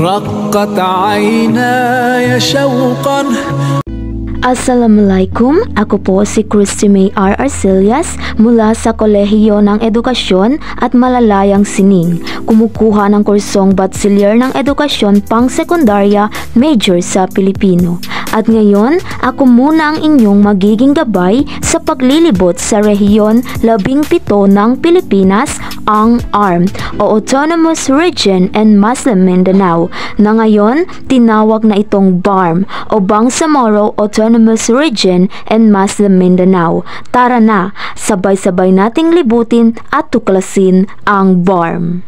رقت عيناي شوقا. Assalamualaikum, ako po si Christy May R. Arcelias mula sa Kolehiyo ng Edukasyon at Malalayang Sining. Kumukuha ng kursong Bachelor ng Edukasyon pang-sekundarya major sa Pilipino. At ngayon, ako muna ang inyong magiging gabay sa paglilibot sa Rehiyon 17 ng Pilipinas, ang ARM o Autonomous Region and Muslim Mindanao, na ngayon tinawag na itong BARM o Bangsamoro Autonomous Region and Muslim Mindanao. Tara na, sabay-sabay nating libutin at tuklasin ang BARM.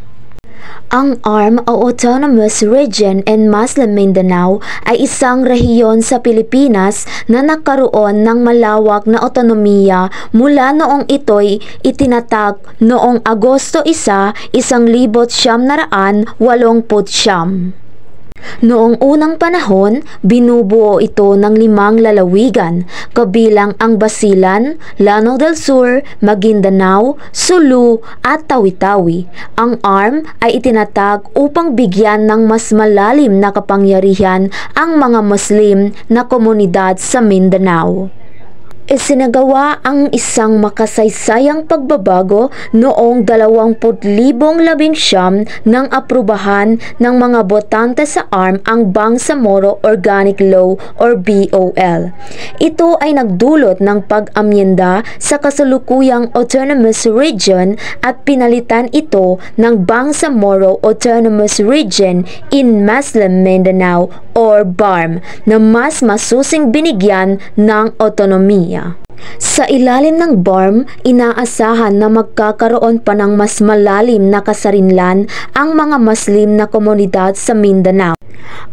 Ang ARM o Autonomous Region and Muslim Mindanao ay isang rehiyon sa Pilipinas na nagkaroon ng malawak na otonomiya mula noong ito'y itinatag noong Agosto 1, 1989. Noong unang panahon, binubuo ito ng 5 lalawigan, kabilang ang Basilan, Lanao del Sur, Maguindanao, Sulu at Tawi-Tawi. Ang ARM ay itinatag upang bigyan ng mas malalim na kapangyarihan ang mga Muslim na komunidad sa Mindanao. Isinagawa ang isang makasaysayang pagbabago noong 2019 nang aprubahan ng mga botante sa ARM ang Bangsamoro Organic Law or BOL. Ito ay nagdulot ng pag-amyenda sa kasalukuyang Autonomous Region at pinalitan ito ng Bangsamoro Autonomous Region in Muslim Mindanao or BARM na mas masusing binigyan ng otonomiya. Sa ilalim ng BARM, inaasahan na magkakaroon pa ng mas malalim na kasarinlan ang mga Muslim na komunidad sa Mindanao.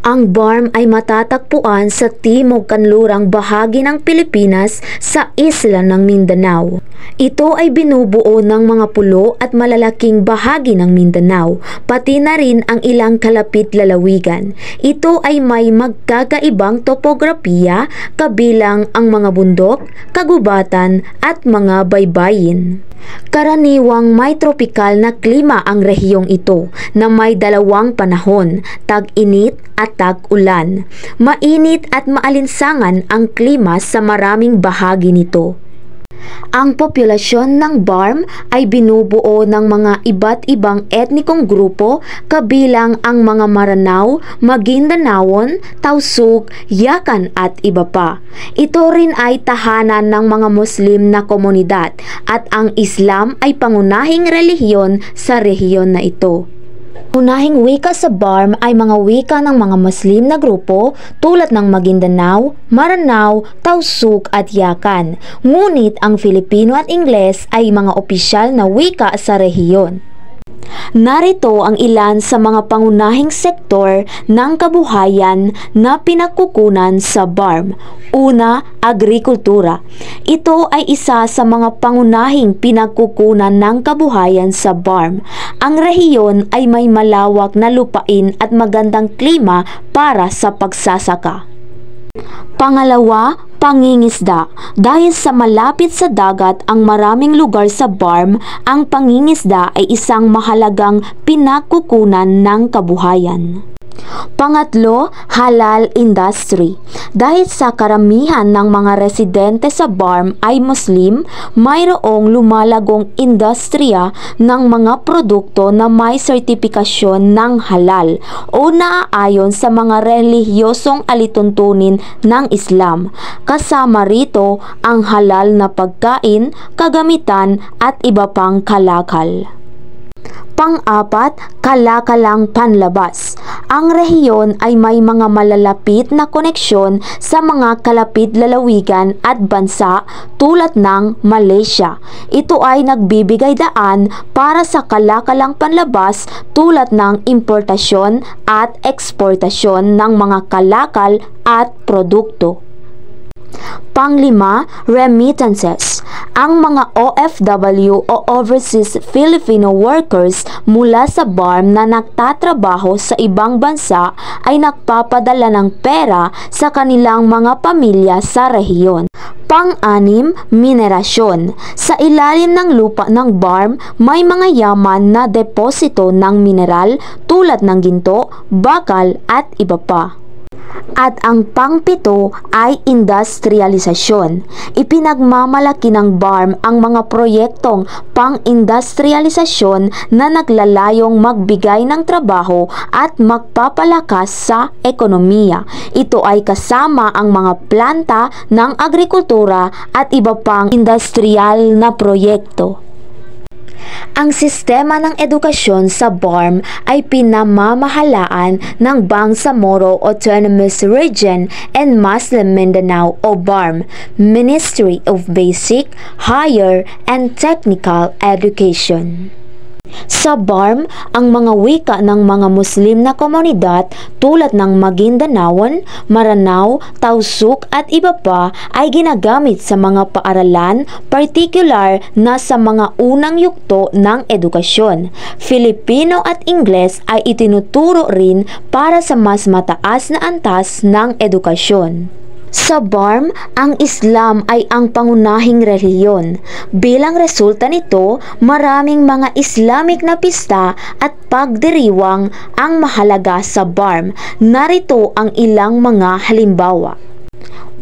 Ang BARM ay matatagpuan sa timog-kanlurang bahagi ng Pilipinas sa isla ng Mindanao. Ito ay binubuo ng mga pulo at malalaking bahagi ng Mindanao, pati na rin ang ilang kalapit lalawigan. Ito ay may magkakaibang topografiya, kabilang ang mga bundok, kagubatan at mga baybayin. Karaniwang may tropikal na klima ang rehiyong ito na may 2 panahon, tag-init at tag-ulan. Mainit at maalinsangan ang klima sa maraming bahagi nito. Ang populasyon ng BARM ay binubuo ng mga iba't ibang etnikong grupo, kabilang ang mga Maranao, Maguindanaon, Tausug, Yakan at iba pa. Ito rin ay tahanan ng mga Muslim na komunidad at ang Islam ay pangunahing relihiyon sa rehiyon na ito. Unahing wika sa BARM ay mga wika ng mga Muslim na grupo tulad ng Maguindanao, Maranao, Tausug at Yakan. Ngunit ang Filipino at Ingles ay mga opisyal na wika sa rehiyon. Narito ang ilan sa mga pangunahing sektor ng kabuhayan na pinagkukunan sa BARM. Una, agrikultura. Ito ay isa sa mga pangunahing pinagkukunan ng kabuhayan sa BARM. Ang rehiyon ay may malawak na lupain at magandang klima para sa pagsasaka. Pangalawa, pangingisda. Dahil sa malapit sa dagat ang maraming lugar sa BARM, ang pangingisda ay isang mahalagang pinagkukunan ng kabuhayan. Pangatlo, halal industry. Dahil sa karamihan ng mga residente sa BARM ay Muslim, mayroong lumalagong industriya ng mga produkto na may sertipikasyon ng halal o naaayon sa mga relihiyosong alituntunin ng Islam. Kasama rito ang halal na pagkain, kagamitan at iba pang kalakal. Pang-apat, kalakalang panlabas. Ang rehiyon ay may mga malalapit na koneksyon sa mga kalapit lalawigan at bansa tulad ng Malaysia. Ito ay nagbibigay daan para sa kalakalang panlabas tulad ng importasyon at eksportasyon ng mga kalakal at produkto. Panglima, remittances. Ang mga OFW o Overseas Filipino Workers mula sa BARM na nagtatrabaho sa ibang bansa ay nagpapadala ng pera sa kanilang mga pamilya sa rehiyon. Pang-anim, minerasyon. Sa ilalim ng lupa ng BARM, may mga yaman na deposito ng mineral tulad ng ginto, bakal at iba pa. At ang pangpito ay industrialisasyon. Ipinagmamalaki ng BARM ang mga proyektong pang-industrialisasyon na naglalayong magbigay ng trabaho at magpapalakas sa ekonomiya. Ito ay kasama ang mga planta ng agrikultura at iba pang industrial na proyekto. Ang sistema ng edukasyon sa BARM ay pinamamahalaan ng Bangsamoro Autonomous Region and Muslim Mindanao o BARM, Ministry of Basic, Higher, and Technical Education. Sa BARM, ang mga wika ng mga Muslim na komunidad tulad ng Maguindanaon, Maranao, Tausug at iba pa ay ginagamit sa mga paaralan, partikular na sa mga unang yugto ng edukasyon. Filipino at Ingles ay itinuturo rin para sa mas mataas na antas ng edukasyon. Sa BARM, ang Islam ay ang pangunahing relihiyon. Bilang resulta nito, maraming mga Islamic na pista at pagdiriwang ang mahalaga sa BARM. Narito ang ilang mga halimbawa.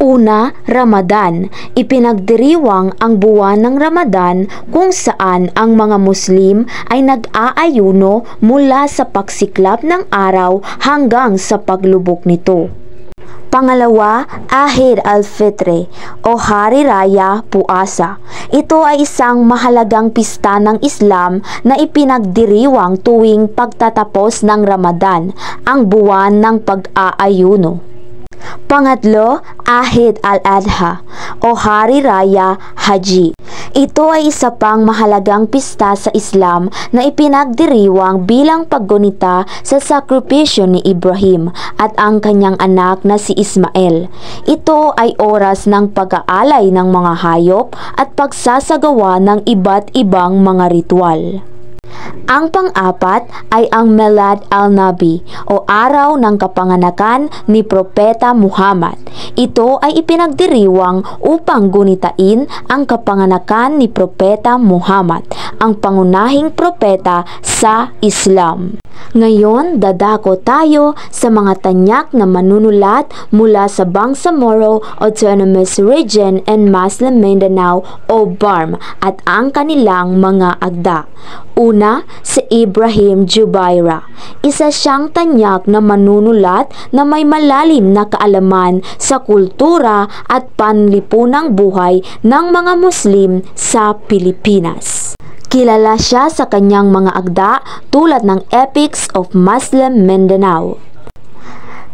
Una, Ramadan. Ipinagdiriwang ang buwan ng Ramadan kung saan ang mga Muslim ay nag-aayuno mula sa pagsiklap ng araw hanggang sa paglubok nito. Pangalawa, Eid al-Fitr o Hari Raya Puasa. Ito ay isang mahalagang pista ng Islam na ipinagdiriwang tuwing pagtatapos ng Ramadan, ang buwan ng pag-aayuno. Pangatlo, Eid al-Adha o Hari Raya Haji. Ito ay isa pang mahalagang pista sa Islam na ipinagdiriwang bilang paggunita sa sakripisyo ni Ibrahim at ang kanyang anak na si Ismael. Ito ay oras ng pag-aalay ng mga hayop at pagsasagawa ng iba't ibang mga ritual. Ang pang-apat ay ang Milad al-Nabi o araw ng kapanganakan ni Propeta Muhammad. Ito ay ipinagdiriwang upang gunitain ang kapanganakan ni Propeta Muhammad, ang pangunahing propeta sa Islam. Ngayon, dadako tayo sa mga tanyak na manunulat mula sa Bangsamoro Autonomous Region and Muslim Mindanao o BARM at ang kanilang mga akda. Una, si Ibrahim Jubaira. Isa siyang tanyak na manunulat na may malalim na kaalaman sa kultura at panlipunang buhay ng mga Muslim sa Pilipinas. Kilala siya sa kanyang mga akda tulad ng Epics of Muslim Mindanao.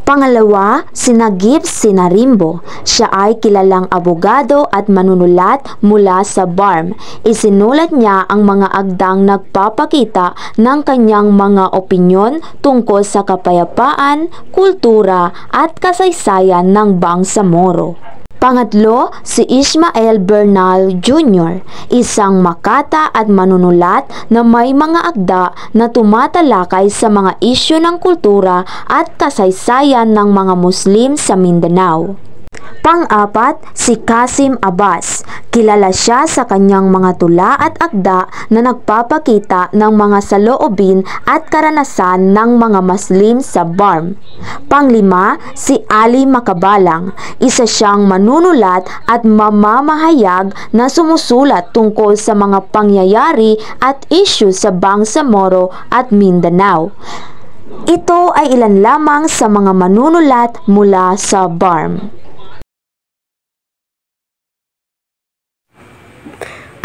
Pangalawa, si Nagib Sinarimbo. Siya ay kilalang abogado at manunulat mula sa BARM. Isinulat niya ang mga akdang nagpapakita ng kanyang mga opinyon tungkol sa kapayapaan, kultura at kasaysayan ng Bangsamoro. Pangatlo, si Ismael Bernal Jr., isang makata at manunulat na may mga akda na tumatalakay sa mga isyu ng kultura at kasaysayan ng mga Muslim sa Mindanao. Pang-apat, si Kasim Abbas. Kilala siya sa kanyang mga tula at akda na nagpapakita ng mga saloobin at karanasan ng mga Muslim sa BARM. Panglima, si Ali Makabalang. Isa siyang manunulat at mamamahayag na sumusulat tungkol sa mga pangyayari at isyu sa Bangsamoro at Mindanao. Ito ay ilan lamang sa mga manunulat mula sa BARM.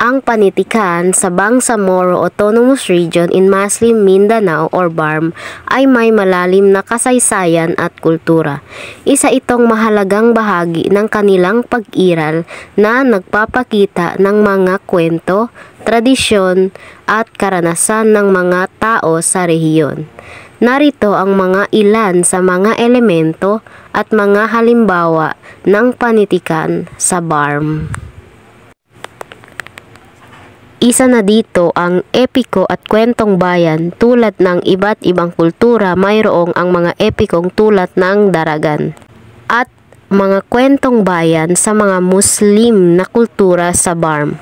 Ang panitikan sa Bangsamoro Autonomous Region in Muslim Mindanao or BARM ay may malalim na kasaysayan at kultura. Isa itong mahalagang bahagi ng kanilang pag-iral na nagpapakita ng mga kwento, tradisyon at karanasan ng mga tao sa rehiyon. Narito ang mga ilan sa mga elemento at mga halimbawa ng panitikan sa BARM. Isa na dito ang epiko at kwentong bayan. Tulad ng iba't ibang kultura, mayroong ang mga epikong tulad ng Daragan at mga kwentong bayan sa mga Muslim na kultura sa BARM.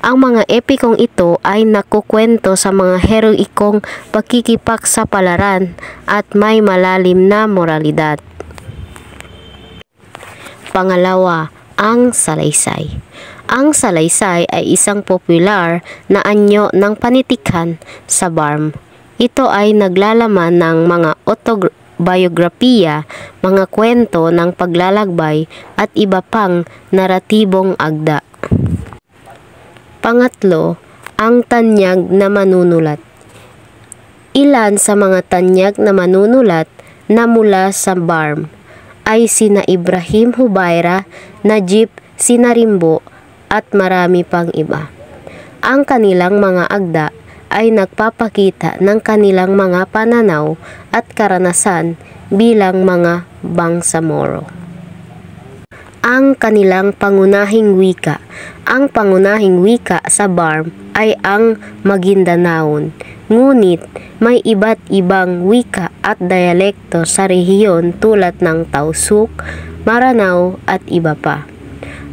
Ang mga epikong ito ay nakukwento sa mga heroikong pakikipagsapalaran at may malalim na moralidad. Pangalawa, ang salaysay. Ang salaysay ay isang popular na anyo ng panitikan sa BARM. Ito ay naglalaman ng mga autobiografiya, mga kwento ng paglalakbay at iba pang naratibong agda. Pangatlo, ang tanyag na manunulat. Ilan sa mga tanyag na manunulat na mula sa BARM ay sina Ibrahim Hubayra, Najib Sinarimbo, at marami pang iba. Ang kanilang mga agda ay nagpapakita ng kanilang mga pananaw at karanasan bilang mga Bangsamoro. Ang kanilang pangunahing wika. Ang pangunahing wika sa BARM ay ang Magindanaon, ngunit may iba't ibang wika at dialekto sa rehiyon tulad ng Tausug, Maranao at iba pa.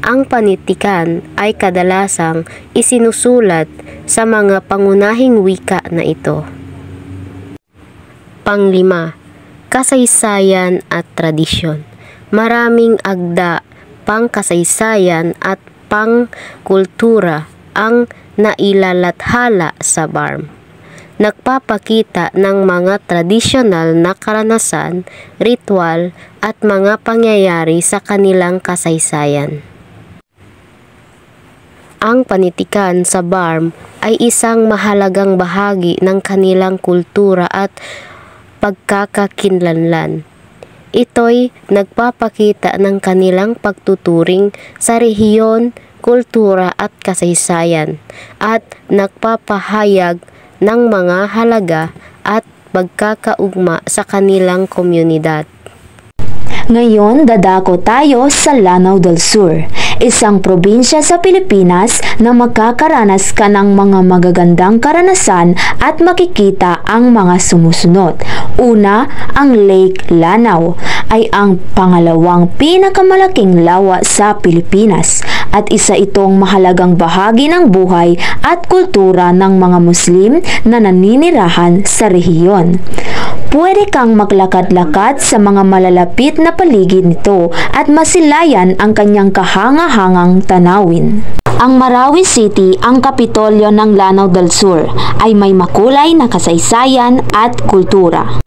Ang panitikan ay kadalasang isinusulat sa mga pangunahing wika na ito. Panglima, kasaysayan at tradisyon. Maraming agda, pangkasaysayan at pangkultura ang nailalathala sa BARM. Nagpapakita ng mga tradisyonal na karanasan, ritual at mga pangyayari sa kanilang kasaysayan. Ang panitikan sa BARM ay isang mahalagang bahagi ng kanilang kultura at pagkakakilanlan. Ito'y nagpapakita ng kanilang pagtuturing sa rehiyon, kultura at kasaysayan at nagpapahayag ng mga halaga at pagkakaugma sa kanilang komunidad. Ngayon, dadako tayo sa Lanao del Sur, isang probinsya sa Pilipinas na makakaranas ka ng mga magagandang karanasan at makikita ang mga sumusunod. Una, ang Lake Lanao ay ang pangalawang pinakamalaking lawa sa Pilipinas at isa itong mahalagang bahagi ng buhay at kultura ng mga Muslim na naninirahan sa rehiyon. Pwede kang maglakad-lakad sa mga malalapit na paligid nito at masilayan ang kanyang kahanga-hangang tanawin. Ang Marawi City, ang kapitolyo ng Lanao del Sur, ay may makulay na kasaysayan at kultura.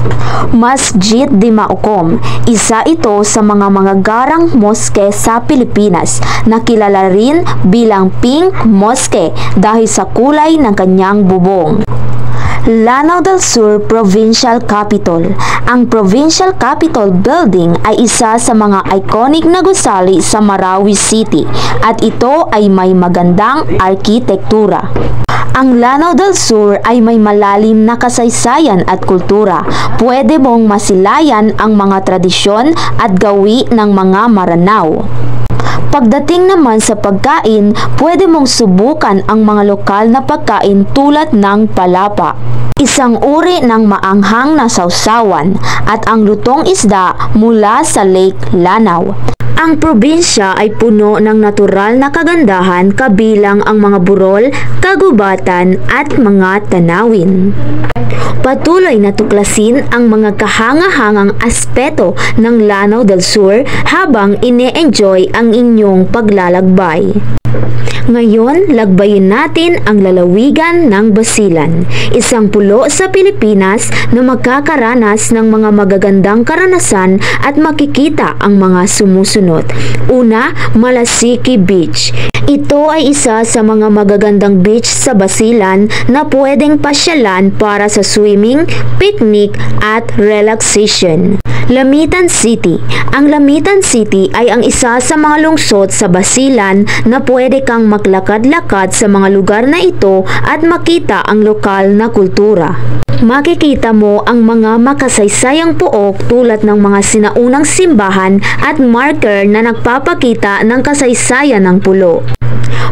Masjid di Maukom, isa ito sa mga garang moske sa Pilipinas na kilala rin bilang Pink Mosque dahil sa kulay ng kanyang bubong. Lanao del Sur Provincial Capitol. Ang Provincial Capitol Building ay isa sa mga iconic na gusali sa Marawi City at ito ay may magandang arkitektura. Ang Lanao del Sur ay may malalim na kasaysayan at kultura. Pwede mong masilayan ang mga tradisyon at gawi ng mga Maranao. Pagdating naman sa pagkain, pwede mong subukan ang mga lokal na pagkain tulad ng palapa, isang uri ng maanghang na sausawan, at ang lutong isda mula sa Lake Lanao. Ang probinsya ay puno ng natural na kagandahan kabilang ang mga burol, kagubatan at mga tanawin. Patuloy na tuklasin ang mga kahanga-hangang aspeto ng Lanao del Sur habang ine-enjoy ang inyong paglalakbay. Ngayon, lagbayin natin ang lalawigan ng Basilan, isang pulo sa Pilipinas na magkakaranas ng mga magagandang karanasan at makikita ang mga sumusunod. Una, Malasiki Beach. Ito ay isa sa mga magagandang beach sa Basilan na pwedeng pasyalan para sa swimming, picnic at relaxation. Lamitan City. Ang Lamitan City ay ang isa sa mga lungsod sa Basilan na pwede kang maglakad-lakad sa mga lugar na ito at makita ang lokal na kultura. Makikita mo ang mga makasaysayang puok tulad ng mga sinaunang simbahan at marker na nagpapakita ng kasaysayan ng pulo.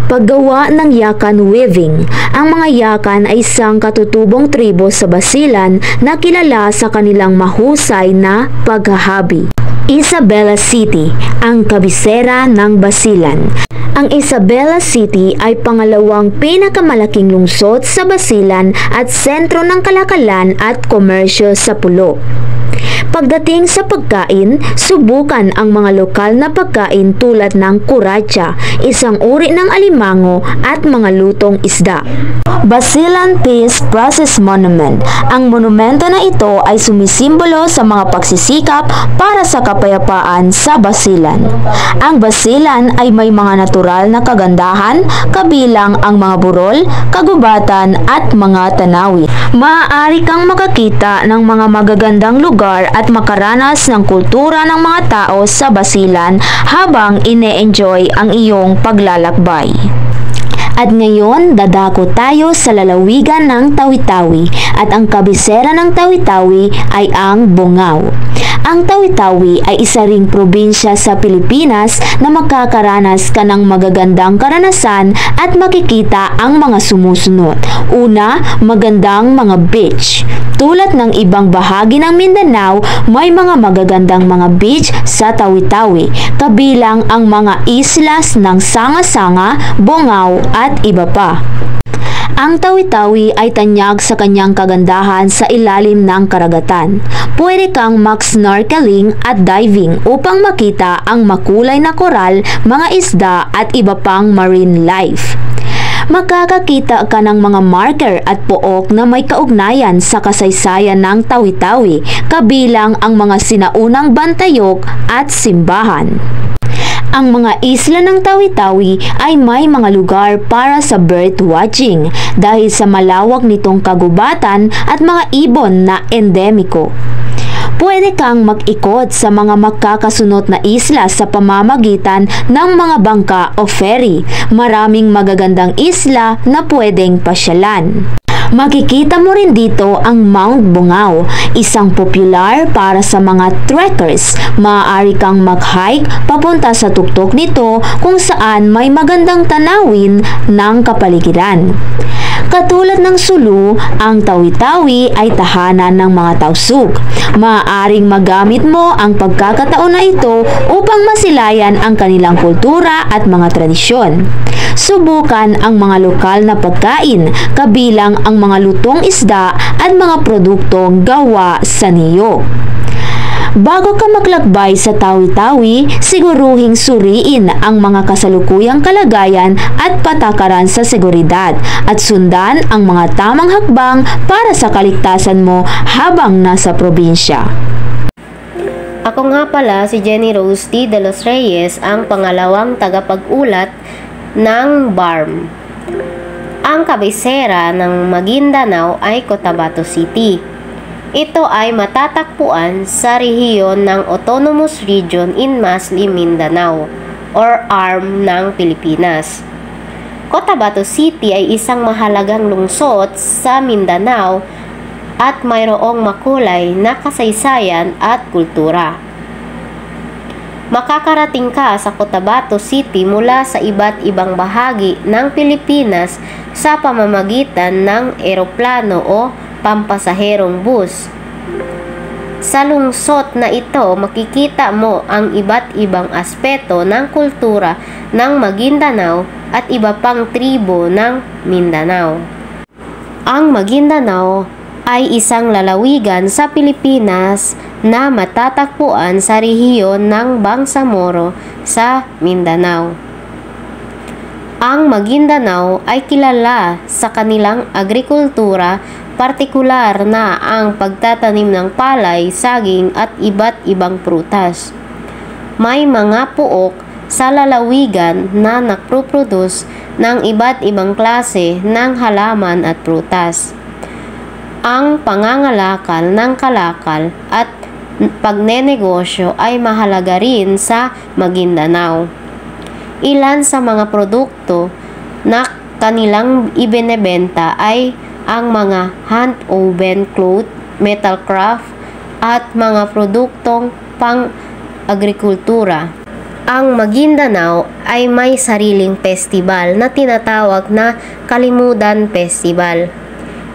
Paggawa ng yakan weaving. Ang mga yakan ay isang katutubong tribo sa Basilan na kilala sa kanilang mahusay na paghahabi. Isabela City, ang kabisera ng Basilan. Ang Isabela City ay pangalawang pinakamalaking lungsod sa Basilan at sentro ng kalakalan at komersyo sa pulo. Pagdating sa pagkain, subukan ang mga lokal na pagkain tulad ng kuratsa, isang uri ng alimango at mga lutong isda. Basilan Peace Process Monument. Ang monumento na ito ay sumisimbolo sa mga pagsisikap para sa kapayapaan sa Basilan. Ang Basilan ay may mga natural na kagandahan, kabilang ang mga burol, kagubatan at mga tanawin. Maaari kang makakita ng mga magagandang lugar at makaranas ng kultura ng mga tao sa Basilan habang ine-enjoy ang iyong paglalakbay. At ngayon, dadako tayo sa lalawigan ng Tawi-Tawi at ang kabisera ng Tawi-Tawi ay ang Bungao. Ang Tawi-Tawi ay isa ring probinsya sa Pilipinas na makakaranas ka ng magagandang karanasan at makikita ang mga sumusunod. Una, magandang mga beach. Tulad ng ibang bahagi ng Mindanao, may mga magagandang mga beach sa Tawi-Tawi, kabilang ang mga islas ng Sanga-Sanga, Bungao at iba pa. Ang Tawi-Tawi ay tanyag sa kanyang kagandahan sa ilalim ng karagatan. Pwede kang mag-snorkeling at diving upang makita ang makulay na koral, mga isda at iba pang marine life. Makakakita ka ng mga marker at pook na may kaugnayan sa kasaysayan ng Tawi-Tawi, kabilang ang mga sinaunang bantayog at simbahan. Ang mga isla ng Tawi-Tawi ay may mga lugar para sa bird watching dahil sa malawak nitong kagubatan at mga ibon na endemiko. Pwede kang mag-ikot sa mga magkakasunod na isla sa pamamagitan ng mga bangka o ferry. Maraming magagandang isla na pwedeng pasyalan. Makikita mo rin dito ang Mount Bungao, isang popular para sa mga trekkers. Maaari kang mag-hike papunta sa tuktok nito kung saan may magandang tanawin ng kapaligiran. Katulad ng Sulu, ang Tawi-Tawi ay tahanan ng mga tausug. Maaaring magamit mo ang pagkakataon na ito upang masilayan ang kanilang kultura at mga tradisyon. Subukan ang mga lokal na pagkain, kabilang ang mga lutong isda at mga produktong gawa sa niyog. Bago ka maglakbay sa Tawi-Tawi, siguruhing suriin ang mga kasalukuyang kalagayan at patakaran sa seguridad at sundan ang mga tamang hakbang para sa kaligtasan mo habang nasa probinsya. Ako nga pala si Jenny Rose T. De Los Reyes, ang pangalawang tagapag-ulat ng BARM. Ang kabisera ng Maguindanao ay Cotabato City. Ito ay matatagpuan sa rehiyon ng Autonomous Region in Masli, Mindanao or ARM ng Pilipinas. Cotabato City ay isang mahalagang lungsod sa Mindanao at mayroong makulay na kasaysayan at kultura. Makakarating ka sa Cotabato City mula sa iba't ibang bahagi ng Pilipinas sa pamamagitan ng eroplano o pampasaherong bus. Sa lungsod na ito, makikita mo ang iba't ibang aspeto ng kultura ng Maguindanao at iba pang tribo ng Mindanao. Ang Maguindanao ay isang lalawigan sa Pilipinas na matatagpuan sa rehiyon ng Bangsamoro sa Mindanao. Ang Maguindanao ay kilala sa kanilang agrikultura, partikular na ang pagtatanim ng palay, saging at iba't ibang prutas. May mga puok sa lalawigan na nagproproduce ng iba't ibang klase ng halaman at prutas. Ang pangangalakal ng kalakal at pagnenegosyo ay mahalaga rin sa Maguindanao. Ilan sa mga produkto na kanilang ibinebenta ay ang mga hand-woven cloth, metal craft, at mga produktong pang-agrikultura. Ang Maguindanao ay may sariling festival na tinatawag na Kalimudan Festival.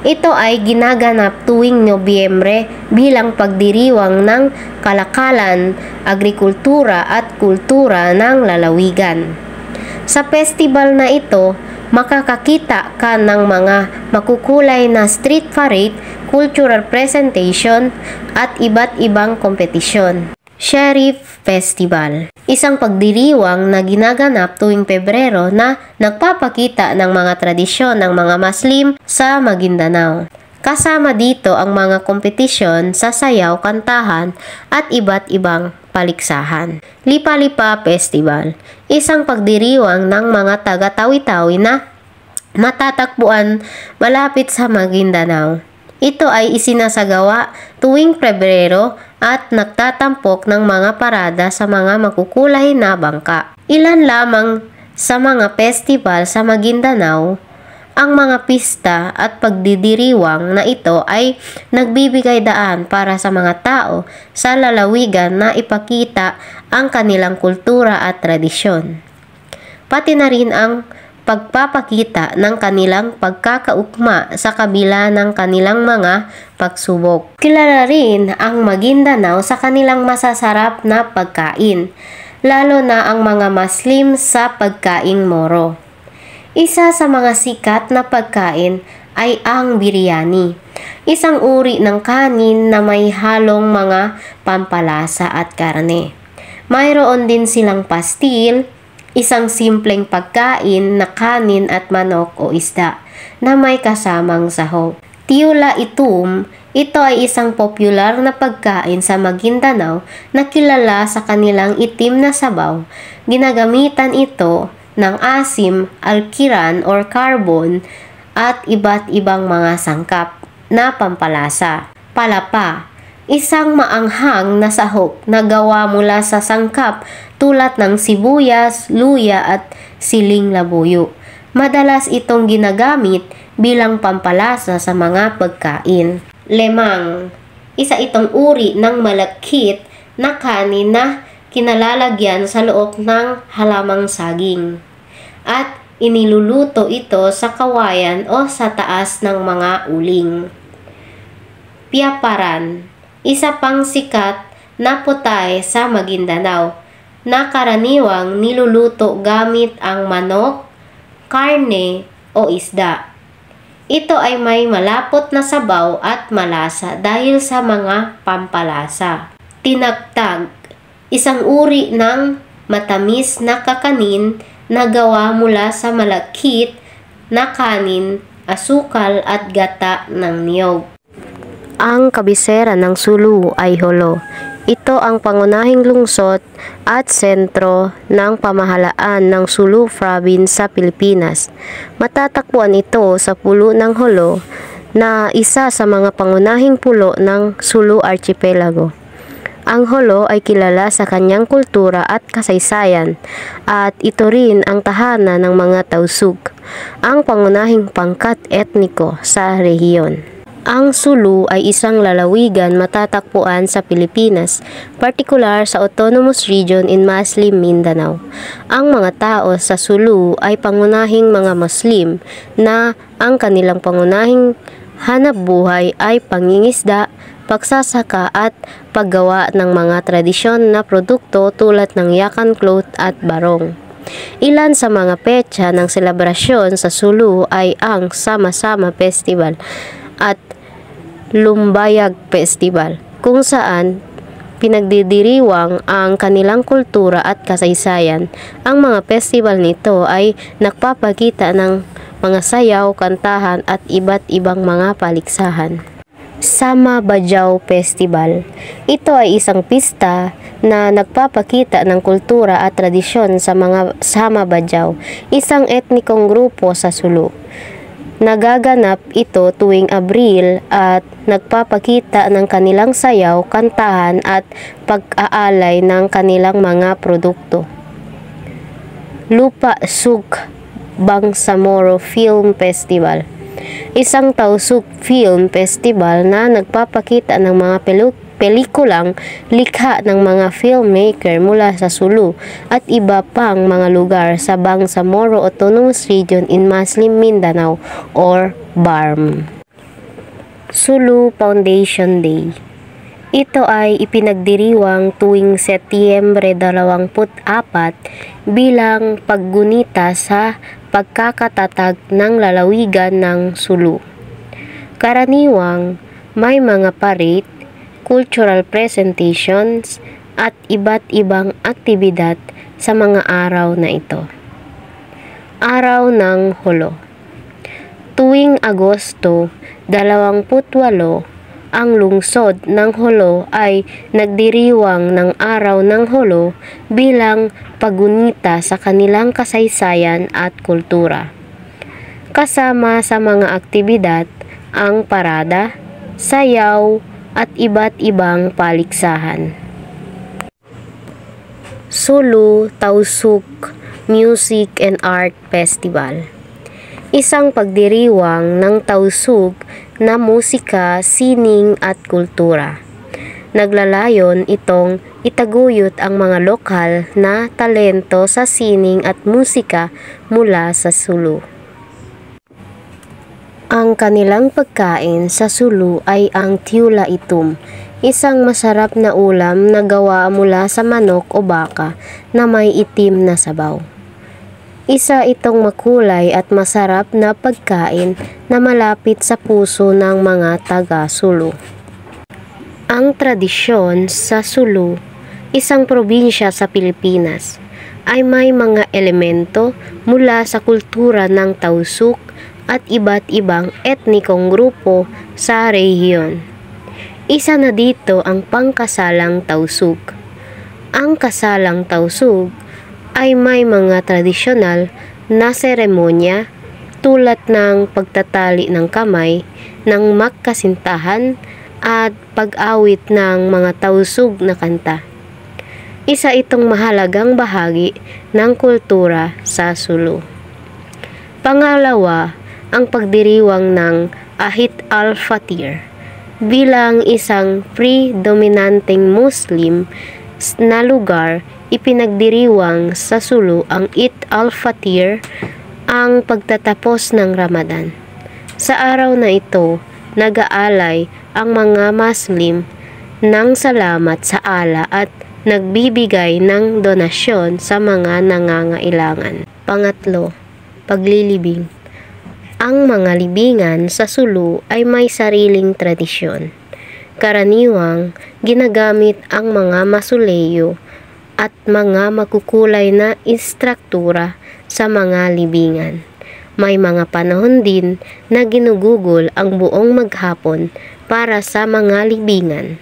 Ito ay ginaganap tuwing Nobyembre bilang pagdiriwang ng kalakalan, agrikultura at kultura ng lalawigan. Sa festival na ito, makakakita ka ng mga makukulay na street parade, cultural presentation at iba't ibang kompetisyon. Sheriff Festival, isang pagdiriwang na ginaganap tuwing Pebrero na nagpapakita ng mga tradisyon ng mga Muslim sa Maguindanao. Kasama dito ang mga kompetisyon sa sayaw, kantahan at iba't ibang paliksahan. Lipa-Lipa Festival, isang pagdiriwang ng mga taga-Tawi-Tawi na matatagpuan malapit sa Maguindanao. Ito ay isinasagawa tuwing Pebrero at nagtatampok ng mga parada sa mga makukulay na bangka. Ilan lamang sa mga festival sa Maguindanao, ang mga pista at pagdidiriwang na ito ay nagbibigay daan para sa mga tao sa lalawigan na ipakita ang kanilang kultura at tradisyon. Pati na rin ang pagpapakita ng kanilang pagkakaukma sa kabila ng kanilang mga pagsubok. Kilala rin ang Maguindanao sa kanilang masasarap na pagkain, lalo na ang mga Muslim sa pagkaing Moro. Isa sa mga sikat na pagkain ay ang biryani, isang uri ng kanin na may halong mga pampalasa at karne. Mayroon din silang pastil, isang simpleng pagkain na kanin at manok o isda na may kasamang sahog. Tiula itum, ito ay isang popular na pagkain sa Maguindanao na kilala sa kanilang itim na sabaw. Ginagamitan ito ng asim, alkiran or carbon at iba't ibang mga sangkap na pampalasa. Palapa, isang maanghang na sahog na gawa mula sa sangkap tulad ng sibuyas, luya at siling labuyo. Madalas itong ginagamit bilang pampalasa sa mga pagkain. Lemang, isa itong uri ng malakit na kanin na kinalalagyan sa loob ng halamang saging at iniluluto ito sa kawayan o sa taas ng mga uling. Piaparan, isa pang sikat na putay sa Maguindanao na karaniwang niluluto gamit ang manok, karne o isda. Ito ay may malapot na sabaw at malasa dahil sa mga pampalasa. Tinagtag, isang uri ng matamis na kakanin na gawa mula sa malakit na kanin, asukal at gata ng niyog. Ang kabisera ng Sulu ay Jolo. Ito ang pangunahing lungsod at sentro ng pamahalaan ng Sulu Province sa Pilipinas. Matatagpuan ito sa pulo ng Jolo na isa sa mga pangunahing pulo ng Sulu Archipelago. Ang Jolo ay kilala sa kanyang kultura at kasaysayan at ito rin ang tahanan ng mga Tausug, ang pangunahing pangkat etniko sa rehiyon. Ang Sulu ay isang lalawigan matatagpuan sa Pilipinas, partikular sa Autonomous Region in Muslim Mindanao. Ang mga tao sa Sulu ay pangunahing mga Muslim na ang kanilang pangunahing hanapbuhay ay pangingisda, pagsasaka at paggawa ng mga tradisyon na produkto tulad ng yakan cloth at barong. Ilan sa mga petsa ng selebrasyon sa Sulu ay ang Sama-Sama Festival at Lumbayag Festival, kung saan pinagdidiriwang ang kanilang kultura at kasaysayan. Ang mga festival nito ay nagpapakita ng mga sayaw, kantahan at iba't ibang mga paliksahan. Sama Bajau Festival. Ito ay isang pista na nagpapakita ng kultura at tradisyon sa mga Sama Bajau, isang etnikong grupo sa Sulu. Nagaganap ito tuwing Abril at nagpapakita ng kanilang sayaw, kantahan at pag-aalay ng kanilang mga produkto. Lupa Sug Bangsamoro Film Festival. Isang tausug film festival na nagpapakita ng mga pelikulang likha ng mga filmmaker mula sa Sulu at iba pang mga lugar sa Bangsamoro Autonomous Region in Muslim Mindanao or BARM. Sulu Foundation Day. Ito ay ipinagdiriwang tuwing Setyembre 24 bilang paggunita sa pagkakatatag ng lalawigan ng Sulu. Karaniwang may mga parade, cultural presentations at iba't ibang aktibidad sa mga araw na ito. Araw ng Hulo. Tuwing Agosto 28, ang lungsod ng Jolo ay nagdiriwang ng Araw ng Jolo bilang paggunita sa kanilang kasaysayan at kultura. Kasama sa mga aktibidad ang parada, sayaw at iba't ibang paligsahan. Sulu Tausug Music and Art Festival. Isang pagdiriwang ng tausug na musika, sining at kultura. Naglalayon itong itaguyod ang mga lokal na talento sa sining at musika mula sa Sulu. Ang kanilang pagkain sa Sulu ay ang tiula itum, isang masarap na ulam na gawa mula sa manok o baka na may itim na sabaw. Isa itong makulay at masarap na pagkain na malapit sa puso ng mga taga-Sulu. Ang tradisyon sa Sulu, isang probinsya sa Pilipinas, ay may mga elemento mula sa kultura ng Tausug at iba't ibang etnikong grupo sa rehiyon. Isa na dito ang pangkasalang Tausug. Ang kasalang Tausug ay may mga tradisyonal na seremonya tulad ng pagtatali ng kamay, ng magkasintahan at pag-awit ng mga tausug na kanta. Isa itong mahalagang bahagi ng kultura sa Sulu. Pangalawa, ang pagdiriwang ng Ahit al-Fatir bilang isang predominanteng Muslim na lugar. Ipinagdiriwang sa Sulu ang Eid al-Fatir, ang pagtatapos ng Ramadan. Sa araw na ito, nag-aalay ang mga Muslim ng salamat sa Allah at nagbibigay ng donasyon sa mga nangangailangan. Pangatlo, paglilibing. Ang mga libingan sa Sulu ay may sariling tradisyon. Karaniwang ginagamit ang mga mausoleo at mga makukulay na istruktura sa mga libingan. May mga panahon din na ginugugol ang buong maghapon para sa mga libingan,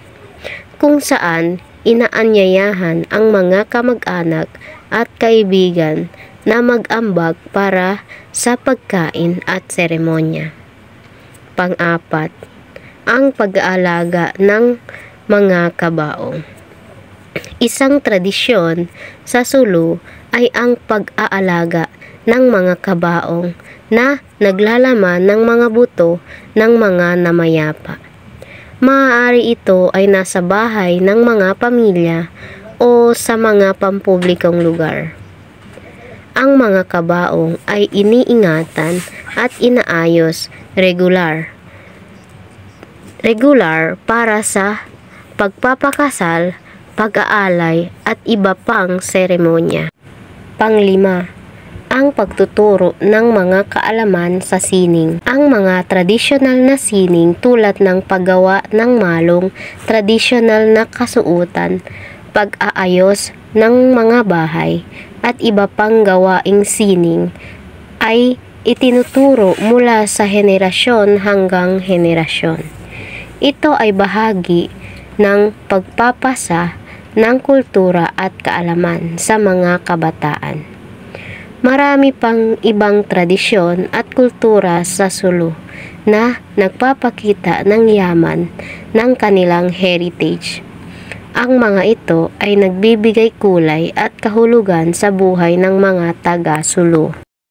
kung saan inaanyayahan ang mga kamag-anak at kaibigan na mag-ambag para sa pagkain at seremonya. Pang-apat, ang pag-aalaga ng mga kabaong. Isang tradisyon sa Sulu ay ang pag-aalaga ng mga kabaong na naglalaman ng mga buto ng mga namayapa. Maaari ito ay nasa bahay ng mga pamilya o sa mga pampublikong lugar. Ang mga kabaong ay iniingatan at inaayos regular para sa pagpapakasal, pag-aalay at iba pang seremonya. Panglima, ang pagtuturo ng mga kaalaman sa sining. Ang mga tradisyonal na sining tulad ng paggawa ng malong, tradisyonal na kasuotan, pag-aayos ng mga bahay, at iba pang gawaing sining ay itinuturo mula sa henerasyon hanggang henerasyon. Ito ay bahagi ng pagpapasa ng kultura at kaalaman sa mga kabataan. Marami pang ibang tradisyon at kultura sa Sulu na nagpapakita ng yaman ng kanilang heritage. Ang mga ito ay nagbibigay kulay at kahulugan sa buhay ng mga taga-Sulu.